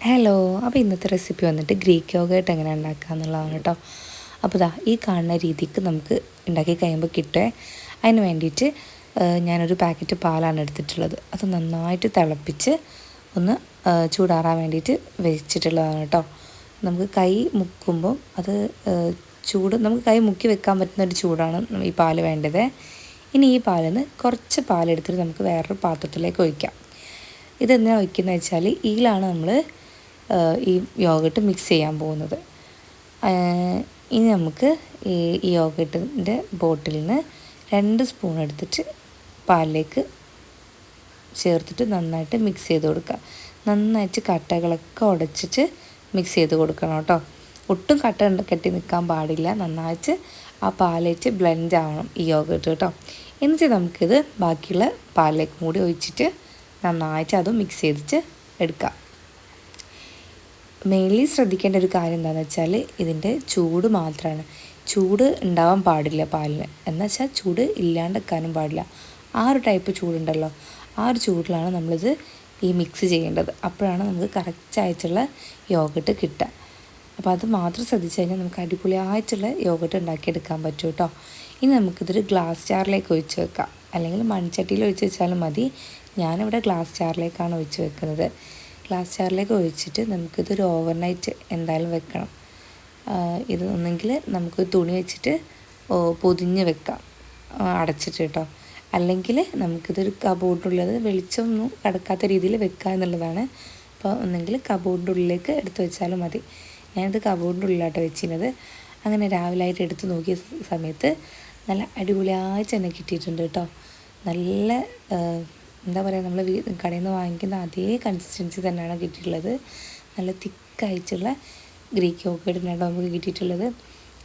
Hello, അപ്പോൾ ഇന്നത്തെ recipe വന്നിട്ട് ഗ്രീക്ക് യോഗേർട്ട് എങ്ങനെ ഉണ്ടാക്കുക എന്നുള്ളതാണ് കേട്ടോ. അപ്പോൾ ഇതാ ഈ കാണുന്ന രീതിക്ക് നമുക്ക് ഉണ്ടാക്കി കഴിയുമ്പോൾ കിട്ടുക. അതിന് വേണ്ടിയിട്ട് ഞാനൊരു പാക്കറ്റ് പാലാണ് എടുത്തിട്ടുള്ളത്. അത് നന്നായിട്ട് തിളപ്പിച്ച് ഒന്ന് ചൂടാറാൻ വേണ്ടിയിട്ട് വെച്ചിട്ടുള്ളതാണ് കേട്ടോ. നമുക്ക് കൈ മുക്കുമ്പോൾ അത് നമുക്ക് കൈ മുക്കി വെക്കാൻ പറ്റുന്ന ഒരു ചൂടാണ് ഈ പാല് വേണ്ടത്. ഇനി ഈ പാലിൽ നിന്ന് കുറച്ച് പാലെടുത്തിട്ട് നമുക്ക് വേറൊരു പാത്രത്തിലേക്ക് ഒഴിക്കാം. ഇതെന്തിനാണ് ഒഴിക്കുന്നത് വെച്ചാൽ ഇതിലാണ് നമ്മൾ ഈ യോഗട്ട് മിക്സ് ചെയ്യാൻ പോകുന്നത്. ഇനി നമുക്ക് ഈ യോഗട്ടിൻ്റെ ബോട്ടിൽ നിന്ന് 2 സ്പൂൺ എടുത്തിട്ട് പാലിലേക്ക് ചേർത്തിട്ട് നന്നായിട്ട് മിക്സ് ചെയ്ത് കൊടുക്കുക. നന്നായിട്ട് കട്ടകളൊക്കെ ഉടച്ചിട്ട് മിക്സ് ചെയ്ത് കൊടുക്കണം കേട്ടോ. ഒട്ടും കട്ട കെട്ടി നിൽക്കാൻ പാടില്ല. നന്നായിട്ട് ആ പാലേറ്റ് ബ്ലെൻഡ് ആവണം ഈ യോഗട്ട് കേട്ടോ. എന്നിട്ട് നമുക്കിത് ബാക്കിയുള്ള പാലിലേക്കും കൂടി ഒഴിച്ചിട്ട് നന്നായിട്ട് അതും മിക്സ് ചെയ്തിട്ട് എടുക്കാം. മെയിൻലി ശ്രദ്ധിക്കേണ്ട ഒരു കാര്യം എന്താണെന്ന് വെച്ചാൽ ഇതിൻ്റെ ചൂട് മാത്രമാണ്. ചൂട് ഉണ്ടാവാൻ പാടില്ല പാലിന്, എന്നുവെച്ചാൽ ചൂട് ഇല്ലാണ്ടിരിക്കാനും പാടില്ല. ആ ഒരു ടൈപ്പ് ചൂടുണ്ടല്ലോ, ആ ഒരു ചൂടിലാണ് നമ്മളിത് ഈ മിക്സ് ചെയ്യേണ്ടത്. അപ്പോഴാണ് നമുക്ക് കറക്റ്റായിട്ടുള്ള യോഗട്ട് കിട്ടുക. അപ്പോൾ അത് മാത്രം ശ്രദ്ധിച്ചു കഴിഞ്ഞാൽ നമുക്ക് അടിപൊളിയായിട്ടുള്ള യോഗട്ട് ഉണ്ടാക്കിയെടുക്കാൻ പറ്റും കേട്ടോ. ഇനി നമുക്കിതൊരു ഗ്ലാസ് ജാറിലേക്ക് ഒഴിച്ച് വെക്കാം, അല്ലെങ്കിൽ മൺചട്ടിയിൽ ഒഴിച്ച് വെച്ചാലും മതി. ഞാനിവിടെ ഗ്ലാസ് ജാറിലേക്കാണ് ഒഴിച്ച് വെക്കുന്നത്. ഗ്ലാസ് ജാറിലേക്ക് ഒഴിച്ചിട്ട് നമുക്കിതൊരു ഓവർനൈറ്റ് എന്തായാലും വെക്കണം. ഇത് ഒന്നെങ്കിൽ നമുക്ക് തുണി വെച്ചിട്ട് പൊതിഞ്ഞ് വെക്കാം അടച്ചിട്ട് കേട്ടോ. അല്ലെങ്കിൽ നമുക്കിതൊരു കബോർഡിനുള്ളത് വെളിച്ചമൊന്നും കടക്കാത്ത രീതിയിൽ വെക്കുക എന്നുള്ളതാണ്. അപ്പോൾ ഒന്നെങ്കിൽ കബോർഡിൻ്റെ ഉള്ളിലേക്ക് എടുത്ത് വെച്ചാലും മതി. ഞാനിത് കബോർഡിൻ്റെ ഉള്ളിലാട്ടോ വെച്ചിരുന്നത്. അങ്ങനെ രാവിലെ എടുത്ത് നോക്കിയ സമയത്ത് നല്ല അടിപൊളിയായി തന്നെ കിട്ടിയിട്ടുണ്ട് കേട്ടോ. നല്ല എന്താ പറയുക, നമ്മൾ കടയിൽ നിന്ന് വാങ്ങിക്കുന്ന അതേ കൺസിസ്റ്റൻസി തന്നെയാണ് കിട്ടിയിട്ടുള്ളത്. നല്ല തിക്കായിട്ടുള്ള ഗ്രീക്ക് യോഗേർട്ടാണ് നമുക്ക് കിട്ടിയിട്ടുള്ളത്.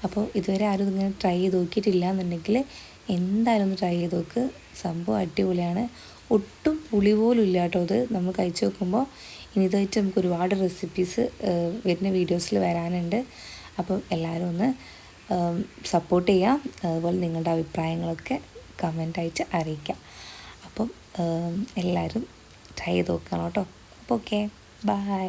അപ്പോൾ ഇതുവരെ ആരും ഇങ്ങനെ ട്രൈ ചെയ്ത് നോക്കിയിട്ടില്ല എന്നുണ്ടെങ്കിൽ എന്തായാലും ഒന്ന് ട്രൈ ചെയ്ത് നോക്ക്. സംഭവം അടിപൊളിയാണ്. ഒട്ടും പുളി പോലും ഇല്ല കേട്ടോ ഇത് നമ്മൾ കഴിച്ച് നോക്കുമ്പോൾ. ഇനി ഇതായിട്ട് നമുക്ക് ഒരുപാട് റെസിപ്പീസ് വരുന്ന വീഡിയോസിൽ വരാനുണ്ട്. അപ്പം എല്ലാവരും ഒന്ന് സപ്പോർട്ട് ചെയ്യാം. അതുപോലെ നിങ്ങളുടെ അഭിപ്രായങ്ങളൊക്കെ കമൻ്റായിട്ട് അറിയിക്കാം. അപ്പം എല്ലാവരും ട്രൈ ചെയ്ത് നോക്കണം കേട്ടോ. അപ്പോൾ ഓക്കെ, ബൈ.